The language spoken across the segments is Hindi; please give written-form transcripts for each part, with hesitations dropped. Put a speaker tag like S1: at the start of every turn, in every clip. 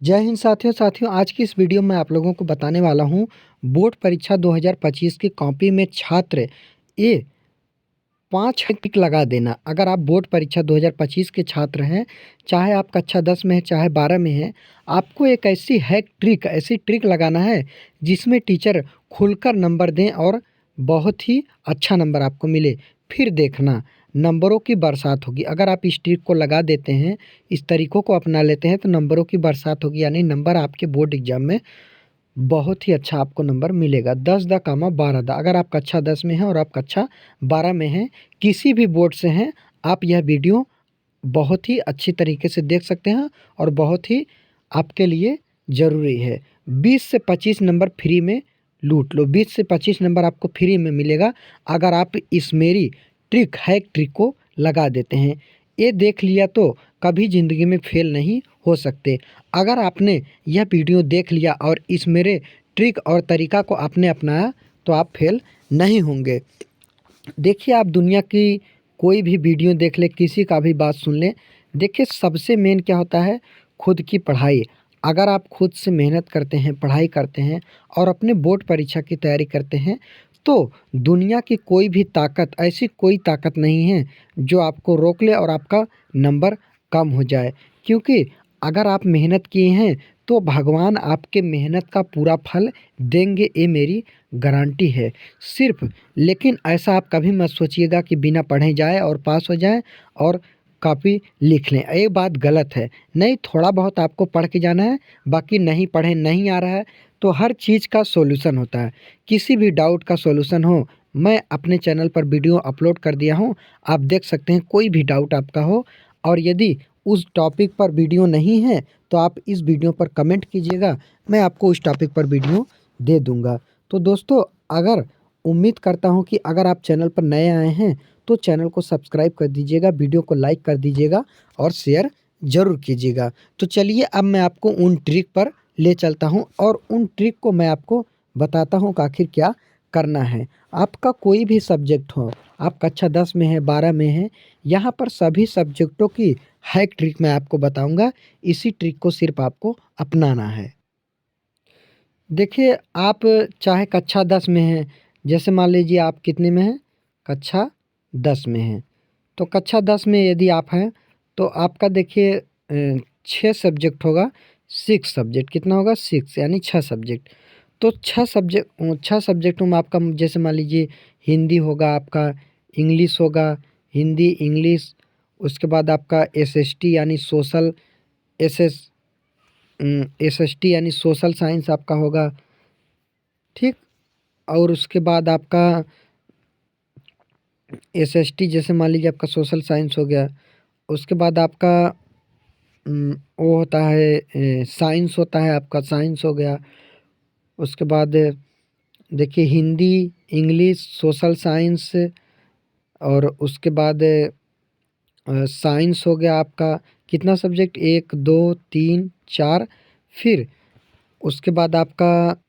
S1: जय हिंद साथियों साथियों आज की इस वीडियो में आप लोगों को बताने वाला हूं बोर्ड परीक्षा 2025 की कॉपी में छात्र ये 5 टिक लगा देना। अगर आप बोर्ड परीक्षा 2025 के छात्र हैं, चाहे आप कक्षा 10 में है चाहे 12 में है, आपको एक ऐसी ट्रिक लगाना है जिसमें टीचर खुलकर नंबर दें और बहुत ही अच्छा नंबर आपको मिले। फिर देखना नंबरों की बरसात होगी। अगर आप इस ट्रिक को लगा देते हैं, इस तरीकों को अपना लेते हैं तो नंबरों की बरसात होगी, यानी नंबर आपके बोर्ड एग्जाम में बहुत ही अच्छा आपको नंबर मिलेगा। 10 दा कामा 12 दा। अगर आप कक्षा 10 में हैं और आप कक्षा 12 में हैं, किसी भी बोर्ड से हैं, आप यह वीडियो बहुत ही अच्छी तरीके से देख सकते हैं और बहुत ही आपके लिए ज़रूरी है। 20 से 25 नंबर फ्री में लूट लो। 20 से 25 नंबर आपको फ्री में मिलेगा अगर आप इस मेरी ट्रिक को लगा देते हैं। ये देख लिया तो कभी ज़िंदगी में फेल नहीं हो सकते। अगर आपने यह वीडियो देख लिया और इस मेरे ट्रिक और तरीका को आपने अपनाया तो आप फेल नहीं होंगे। देखिए, आप दुनिया की कोई भी वीडियो देख लें, किसी का भी बात सुन लें, देखिए सबसे मेन क्या होता है, खुद की पढ़ाई। अगर आप खुद से मेहनत करते हैं, पढ़ाई करते हैं और अपने बोर्ड परीक्षा की तैयारी करते हैं, तो दुनिया की कोई भी ताकत, ऐसी कोई ताकत नहीं है जो आपको रोक ले और आपका नंबर कम हो जाए। क्योंकि अगर आप मेहनत किए हैं तो भगवान आपके मेहनत का पूरा फल देंगे, ये मेरी गारंटी है। सिर्फ लेकिन ऐसा आप कभी मत सोचिएगा कि बिना पढ़े जाए और पास हो जाएँ और कॉपी लिख लें, ये बात गलत है। नहीं, थोड़ा बहुत आपको पढ़ के जाना है, बाकी नहीं पढ़े, नहीं आ रहा है तो हर चीज़ का सॉल्यूशन होता है। किसी भी डाउट का सॉल्यूशन हो, मैं अपने चैनल पर वीडियो अपलोड कर दिया हूँ, आप देख सकते हैं। कोई भी डाउट आपका हो और यदि उस टॉपिक पर वीडियो नहीं है तो आप इस वीडियो पर कमेंट कीजिएगा, मैं आपको उस टॉपिक पर वीडियो दे दूँगा। तो दोस्तों, अगर उम्मीद करता हूँ कि अगर आप चैनल पर नए आए हैं तो चैनल को सब्सक्राइब कर दीजिएगा, वीडियो को लाइक कर दीजिएगा और शेयर ज़रूर कीजिएगा। तो चलिए अब मैं आपको उन ट्रिक पर ले चलता हूँ और उन ट्रिक को मैं आपको बताता हूँ कि आखिर क्या करना है। आपका कोई भी सब्जेक्ट हो, आप कक्षा 10 में हैं, 12 में हैं, यहाँ पर सभी सब्जेक्टों की हैक ट्रिक मैं आपको बताऊँगा। इसी ट्रिक को सिर्फ आपको अपनाना है। देखिए, आप चाहे कक्षा 10 में हैं, जैसे मान लीजिए आप कितने में हैं? कक्षा 10 में हैं। तो कक्षा 10 में यदि आप हैं, तो आपका देखिए 6 सब्जेक्ट होगा, 6 सब्जेक्ट कितना होगा? 6 यानी 6 सब्जेक्ट। तो 6 सब्जेक्टों में आपका जैसे मान लीजिए हिंदी होगा आपका, इंग्लिश होगा, हिंदी, इंग्लिश, उसके बाद आपका एसएसटी यानी सोशल एस एस एसएसटी यानी सोशल साइंस आपका होगा, ठीक? और उसके बाद आपका एसएसटी, जैसे मान लीजिए आपका सोशल साइंस हो गया, उसके बाद आपका वो होता है साइंस होता है, आपका साइंस हो गया। उसके बाद देखिए हिंदी, इंग्लिश, सोशल साइंस और उसके बाद साइंस हो गया आपका। कितना सब्जेक्ट? 1, 2, 3, 4। फिर उसके बाद आपका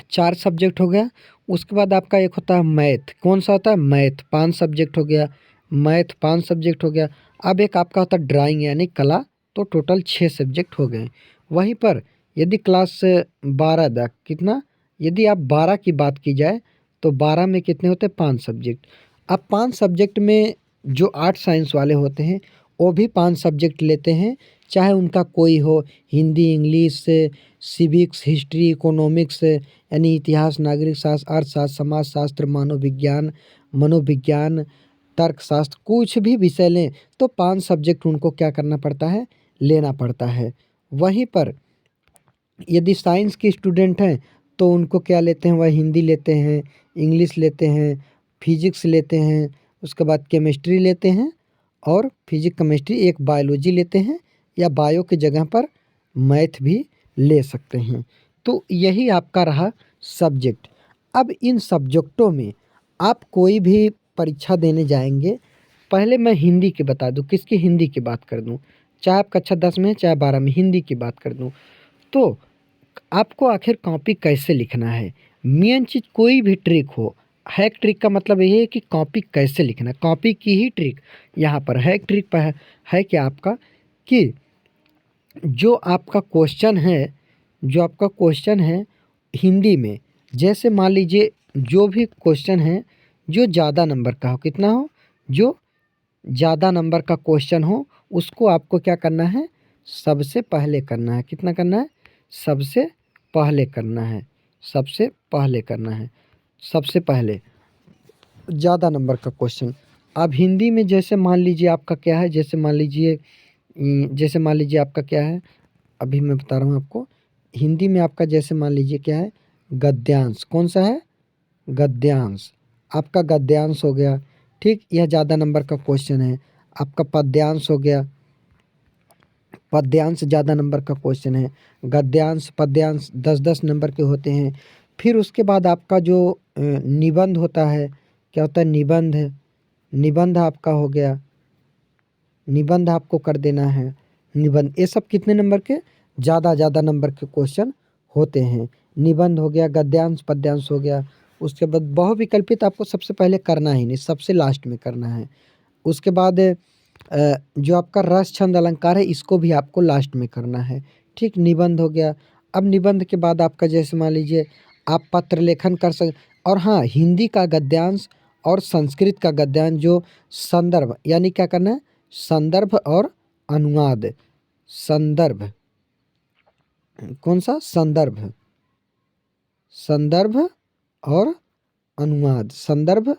S1: 4 सब्जेक्ट हो गया। उसके बाद आपका एक होता है मैथ। कौन सा होता है? मैथ। 5 सब्जेक्ट हो गया। मैथ 5 सब्जेक्ट हो गया। अब एक आपका होता है ड्राइंग यानी कला, तो टोटल 6 सब्जेक्ट हो गए। वहीं पर यदि क्लास 12 तक कितना, यदि आप 12 की बात की जाए तो 12 में कितने होते हैं? 5 सब्जेक्ट। अब 5 सब्जेक्ट में जो आर्ट साइंस वाले होते हैं वो भी 5 सब्जेक्ट लेते हैं, चाहे उनका कोई हो, Hindi, English, civics, history, economics यानी इतिहास, नागरिक शास्त्र, अर्थशास्त्र, समाजशास्त्र, मनोविज्ञान, तर्कशास्त्र, कुछ भी विषय लें तो 5 सब्जेक्ट उनको क्या करना पड़ता है? लेना पड़ता है। वहीं पर यदि साइंस के स्टूडेंट हैं तो उनको क्या लेते हैं? वह हिंदी लेते हैं, इंग्लिश लेते हैं, फिजिक्स लेते हैं, उसके बाद केमिस्ट्री लेते हैं और फिजिक्स, केमिस्ट्री, एक बायोलॉजी लेते हैं या बायो की जगह पर मैथ भी ले सकते हैं। तो यही आपका रहा सब्जेक्ट। अब इन सब्जेक्टों में आप कोई भी परीक्षा देने जाएँगे, पहले मैं हिंदी की बता दूँ, किसकी? हिंदी की बात कर दूँ। चाहे आप कक्षा 10 में हैं, चाहे 12 में, हिंदी की बात कर दूँ। तो आपको आखिर कॉपी कैसे लिखना है? मेन चीज़ कोई भी ट्रिक हो, हैक ट्रिक का मतलब ये है कि कॉपी कैसे लिखना है, कॉपी की ही ट्रिक यहाँ पर हैक ट्रिक है क्या आपका कि जो आपका क्वेश्चन है जो आपका क्वेश्चन है हिंदी में, जैसे मान लीजिए जो भी क्वेश्चन है जो ज़्यादा नंबर का हो, कितना हो, जो ज़्यादा नंबर का क्वेश्चन हो, उसको आपको क्या करना है, सबसे पहले करना है। कितना करना है, सबसे पहले करना है, सबसे पहले करना है, सबसे पहले ज़्यादा नंबर का क्वेश्चन। अब हिंदी में जैसे मान लीजिए आपका क्या है, जैसे मान लीजिए आपका क्या है, अभी मैं बता रहा हूँ आपको। हिंदी में आपका जैसे मान लीजिए क्या है, गद्यांश। कौन सा है, गद्यांश। आपका गद्यांश हो गया, ठीक, यह ज़्यादा नंबर का क्वेश्चन है। आपका पद्यांश हो गया, पद्यांश ज़्यादा नंबर का क्वेश्चन है। गद्यांश पद्यांश 10-10 नंबर के होते हैं। फिर उसके बाद आपका जो निबंध होता है, क्या होता है, निबंध। निबंध आपका हो गया, निबंध आपको कर देना है। निबंध, ये सब कितने नंबर के, ज़्यादा नंबर के क्वेश्चन होते हैं। निबंध हो गया, गद्यांश पद्यांश हो गया। उसके बाद बहुविकल्पित आपको सबसे पहले करना ही नहीं, सबसे लास्ट में करना है। उसके बाद जो आपका रस छंद अलंकार है, इसको भी आपको लास्ट में करना है, ठीक। निबंध हो गया। अब निबंध के बाद आपका जैसे मान लीजिए आप पत्र लेखन कर सक। और हाँ, हिंदी का गद्यांश और संस्कृत का गद्यांश जो संदर्भ, यानी क्या करना है, संदर्भ और अनुवाद। संदर्भ, कौन सा, संदर्भ, संदर्भ और अनुवाद, संदर्भ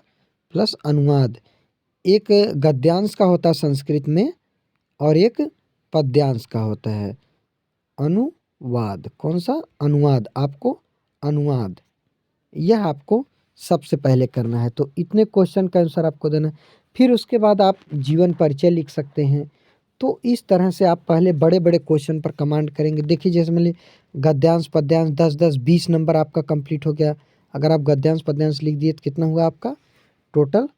S1: प्लस अनुवाद। एक गद्यांश का होता है संस्कृत में और एक पद्यांश का होता है अनुवाद। कौन सा, अनुवाद। आपको अनुवाद, यह आपको सबसे पहले करना है। तो इतने क्वेश्चन का आंसर आपको देना है। फिर उसके बाद आप जीवन परिचय लिख सकते हैं। तो इस तरह से आप पहले बड़े बड़े क्वेश्चन पर कमांड करेंगे। देखिए जैसे मान लीजिए गद्यांश पद्यांश 10-10 20 नंबर आपका कंप्लीट हो गया। अगर आप गद्यांश पद्यांश लिख दिए तो कितना हुआ आपका, टोटल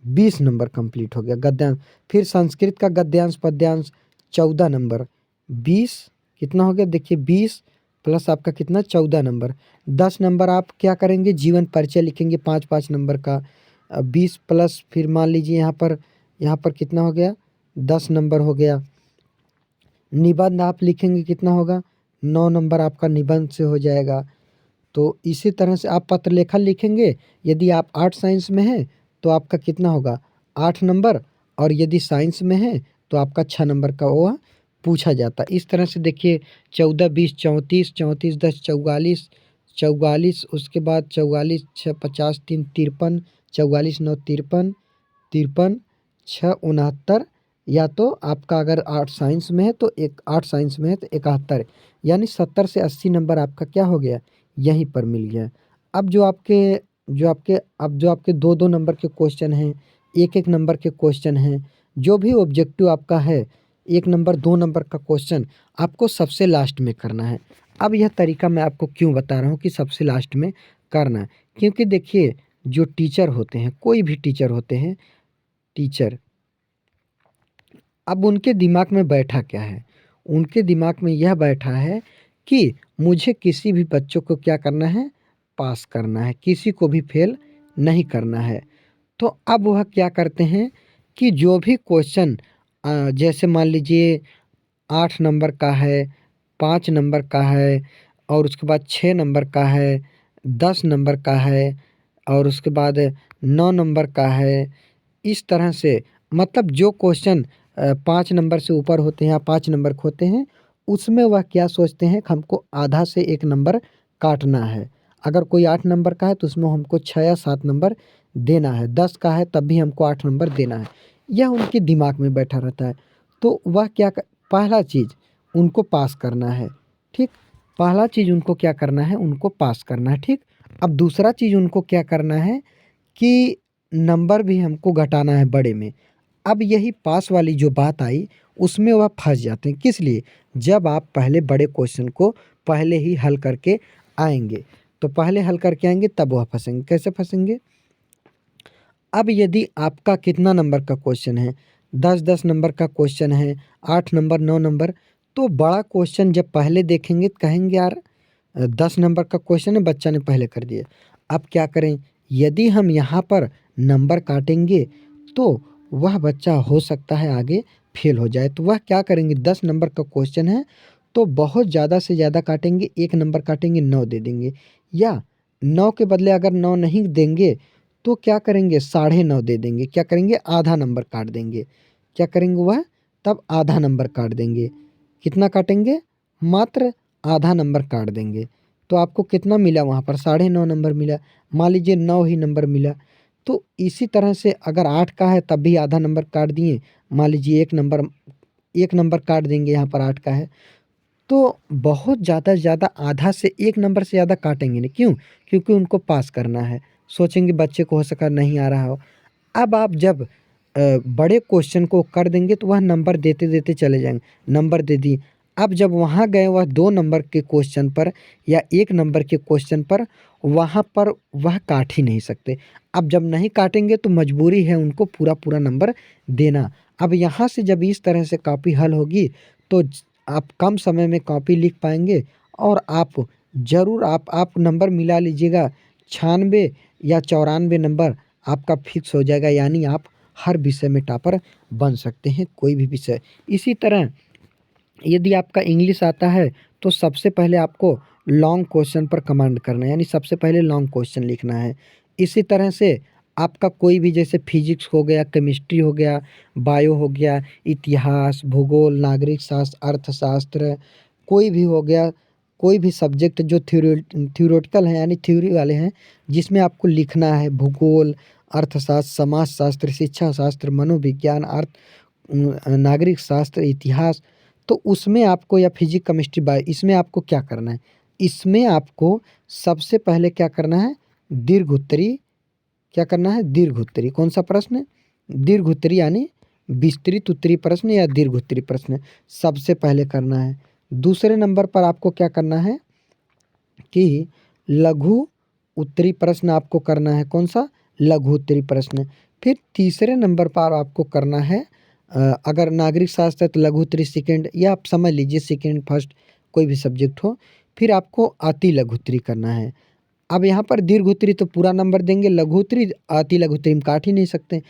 S1: 20 नंबर कंप्लीट हो गया गद्यांश। फिर संस्कृत का गद्यांश पद्यांश 14 नंबर, 20 कितना हो गया, देखिए 20 प्लस आपका कितना, 14 नंबर। 10 नंबर आप क्या करेंगे, जीवन परिचय लिखेंगे 5-5 नंबर का। 20 प्लस फिर मान लीजिए यहाँ पर कितना हो गया, 10 नंबर हो गया। निबंध आप लिखेंगे कितना होगा, 9 नंबर आपका निबंध से हो जाएगा। तो इसी तरह से आप पत्र लेखन लिखेंगे। यदि आप आर्ट साइंस में हैं तो आपका कितना होगा, 8 नंबर। और यदि साइंस में है तो आपका 6 नंबर का वो पूछा जाता है। इस तरह से देखिए 14 20 34 34 10 44 44, उसके बाद 44 6 50 3 53, 44 9 53, 53 6 69। या तो आपका अगर आर्ट साइंस में है तो एक, आर्ट साइंस में है तो 71, यानी 70 से 80 नंबर आपका क्या हो गया, यहीं पर मिल गया। अब जो आपके 2-2 नंबर के क्वेश्चन हैं, 1-1 नंबर के क्वेश्चन हैं, जो भी ऑब्जेक्टिव आपका है, 1 नंबर 2 नंबर का क्वेश्चन आपको सबसे लास्ट में करना है। अब यह तरीका मैं आपको क्यों बता रहा हूँ कि सबसे लास्ट में करना है, क्योंकि देखिए जो टीचर होते हैं, कोई भी टीचर होते हैं, टीचर, अब उनके दिमाग में बैठा क्या है, उनके दिमाग में यह बैठा है कि मुझे किसी भी बच्चों को क्या करना है, पास करना है, किसी को भी फेल नहीं करना है। तो अब वह क्या करते हैं कि जो भी क्वेश्चन जैसे मान लीजिए 8 नंबर का है, 5 नंबर का है, और उसके बाद 6 नंबर का है, 10 नंबर का है, और उसके बाद 9 नंबर का है। इस तरह से मतलब जो क्वेश्चन 5 नंबर से ऊपर होते हैं या 5 नंबर के होते हैं, उसमें वह क्या सोचते हैं कि हमको आधा से 1 नंबर काटना है। अगर कोई 8 नंबर का है तो उसमें हमको 6 या 7 नंबर देना है, 10 का है तब भी हमको 8 नंबर देना है। यह उनके दिमाग में बैठा रहता है। तो वह पहला चीज़ उनको पास करना है, ठीक। पहला चीज़ उनको क्या करना है, उनको पास करना है, ठीक। अब दूसरा चीज़ उनको क्या करना है कि नंबर भी हमको घटाना है बड़े में। अब यही पास वाली जो बात आई, उसमें वह फँस जाते हैं। किस लिए? जब आप पहले बड़े क्वेश्चन को पहले ही हल करके आएँगे, तो पहले हल करके आएँगे तब वह फँसेंगे। कैसे फँसेंगे? अब यदि आपका कितना नंबर का क्वेश्चन है, 10-10 नंबर का क्वेश्चन है, 8 नंबर 9 नंबर, तो बड़ा क्वेश्चन जब पहले देखेंगे तो कहेंगे यार 10 नंबर का क्वेश्चन है, बच्चा ने पहले कर दिया। अब क्या करें? यदि हम यहाँ पर नंबर काटेंगे तो वह बच्चा हो सकता है आगे फेल हो जाए, तो वह क्या करेंगे, 10 नंबर का क्वेश्चन है तो बहुत ज़्यादा से ज़्यादा काटेंगे, 1 नंबर काटेंगे, 9 दे देंगे। या 9 के बदले अगर 9 नहीं देंगे तो क्या करेंगे, साढ़े 9 दे देंगे। क्या करेंगे, आधा नंबर काट देंगे। क्या करेंगे वह, तब आधा नंबर काट देंगे। कितना काटेंगे, मात्र आधा नंबर काट देंगे। तो आपको कितना मिला वहाँ पर, साढ़े 9 नंबर मिला। मान लीजिए 9 ही नंबर मिला। तो इसी तरह से अगर 8 का है तब भी आधा नंबर काट दिए। मान लीजिए 1 नंबर काट देंगे, यहाँ पर 8 का है तो बहुत ज़्यादा से ज़्यादा आधा से 1 नंबर से ज़्यादा काटेंगे नहीं। क्यों? क्योंकि उनको पास करना है। सोचेंगे बच्चे को हो सका नहीं आ रहा हो। अब आप जब बड़े क्वेश्चन को कर देंगे तो वह नंबर देते-देते चले जाएँगे। नंबर दे दिए। अब जब वहाँ गए वह 2 नंबर के क्वेश्चन पर या 1 नंबर के क्वेश्चन पर, वहाँ पर वह काट ही नहीं सकते। अब जब नहीं काटेंगे तो मजबूरी है उनको पूरा-पूरा नंबर देना। अब यहाँ से जब इस तरह से कॉपी हल होगी तो आप कम समय में कॉपी लिख पाएँगे और आप ज़रूर आप नंबर मिला लीजिएगा, 96 या 94 नंबर आपका फिक्स हो जाएगा, यानी आप हर विषय में टॉपर बन सकते हैं, कोई भी विषय। इसी तरह यदि आपका इंग्लिश आता है तो सबसे पहले आपको लॉन्ग क्वेश्चन पर कमांड करना है, यानी सबसे पहले लॉन्ग क्वेश्चन लिखना है। इसी तरह से आपका कोई भी जैसे फिजिक्स हो गया, केमिस्ट्री हो गया, बायो हो गया, इतिहास, भूगोल, नागरिक शास्त्र, अर्थशास्त्र, कोई भी हो गया, कोई भी सब्जेक्ट जो थ्योरेटिकल है यानी थ्योरी वाले हैं, जिसमें आपको लिखना है भूगोल, अर्थशास्त्र, समाजशास्त्र, शिक्षा शास्त्र, मनोविज्ञान, नागरिक शास्त्र, इतिहास, तो उसमें आपको या फिजिक्स, केमिस्ट्री, बायो, इसमें आपको क्या करना है? इसमें आपको सबसे पहले क्या करना है? दीर्घ उत्तरी, क्या करना है? दीर्घ उत्तरी। कौन-सा प्रश्न? दीर्घ उत्तरी यानी विस्तृत उत्तरी प्रश्न या दीर्घ उत्तरी प्रश्न सबसे पहले करना है। दूसरे नंबर पर आपको क्या करना है कि लघु उत्तरी प्रश्न आपको करना है। कौन-सा? लघु उत्तरी प्रश्न। फिर तीसरे नंबर पर आपको करना है अगर नागरिक शास्त्र है तो लघु उत्तरी सेकंड, या आप समझ लीजिए सेकंड, फर्स्ट कोई भी सब्जेक्ट हो। फिर आपको अति लघु उत्तरी करना है। अब यहाँ पर दीर्घ उत्तरी तो पूरा नंबर देंगे, लघु उत्तरी, अति लघु उत्तरी में काट ही नहीं सकते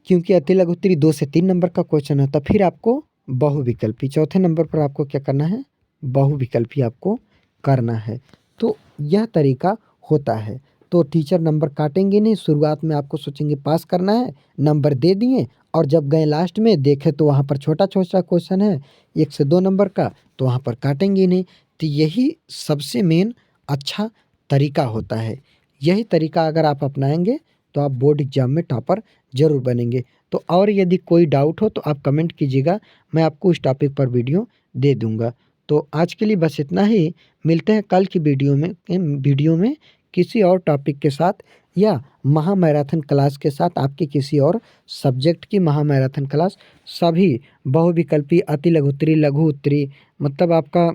S1: क्योंकि अति लघु उत्तरी 2 से 3 नंबर का क्वेश्चन है। तो फिर आपको बहुविकल्पी, चौथे नंबर पर आपको क्या करना है? बहुविकल्पी आपको करना है। तो यह तरीका होता है। तो टीचर नंबर काटेंगे नहीं, शुरुआत में आपको सोचेंगे पास करना है, नंबर दे दिए और जब गए लास्ट में देखे तो वहाँ पर छोटा-छोटा क्वेश्चन है 1 से 2 नंबर का, तो वहाँ पर काटेंगे ही नहीं। तो यही सबसे मेन अच्छा तरीका होता है। यही तरीका अगर आप अपनाएँगे तो आप बोर्ड एग्ज़ाम में टॉपर ज़रूर बनेंगे। तो और यदि कोई डाउट हो तो आप कमेंट कीजिएगा, मैं आपको उस टॉपिक पर वीडियो दे दूँगा। तो आज के लिए बस इतना ही, मिलते हैं कल की वीडियो में किसी और टॉपिक के साथ या महामैराथन क्लास के साथ, आपके किसी और सब्जेक्ट की महामैराथन क्लास। सभी बहुविकल्पी, अति लघु उत्तरी, लघु उत्तरी, मतलब आपका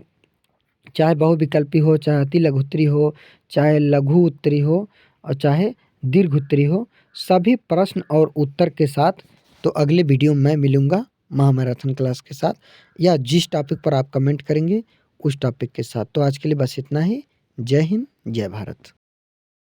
S1: चाहे बहुविकल्पी हो, चाहे अति लघु उत्तरी हो, चाहे लघु उत्तरी हो और चाहे दीर्घ उत्तरी हो, सभी प्रश्न और उत्तर के साथ। तो अगले वीडियो में मैं मिलूँगा महामैराथन क्लास के साथ या जिस टॉपिक पर आप कमेंट करेंगे उस टॉपिक के साथ। तो आज के लिए बस इतना ही। जय हिंद, जय भारत।